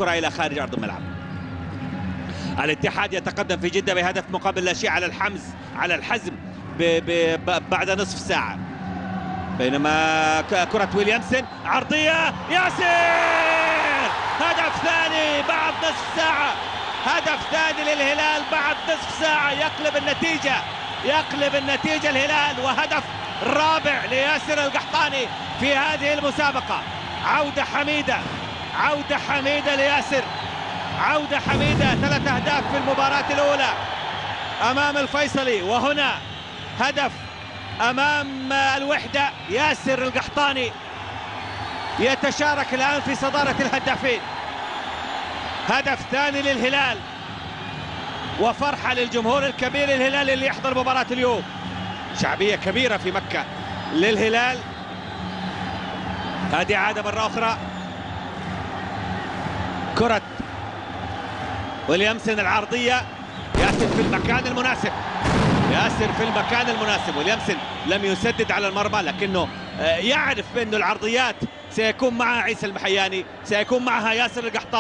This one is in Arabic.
الكرة إلى خارج أرض الملعب. الاتحاد يتقدم في جدة بهدف مقابل لا شيء على الحزم بعد نصف ساعة. بينما كرة ويليامسون عرضية ياسر، هدف ثاني بعد نصف ساعة، هدف ثاني للهلال بعد نصف ساعة، يقلب النتيجة الهلال، وهدف رابع لياسر القحطاني في هذه المسابقة. عودة حميدة لياسر، عودة حميدة، 3 أهداف في المباراة الأولى أمام الفيصلي، وهنا هدف أمام الوحدة. ياسر القحطاني يتشارك الآن في صدارة الهدافين، هدف ثاني للهلال، وفرحة للجمهور الكبير الهلالي اللي يحضر مباراة اليوم. شعبية كبيرة في مكة للهلال. هذه عادة مرة أخرى، كرة ويليامسون العرضية، ياسر في المكان المناسب، ويليامسون لم يسدد على المرمى، لكنه يعرف بأنه العرضيات سيكون معها عيسى المحياني، سيكون معها ياسر القحطاني.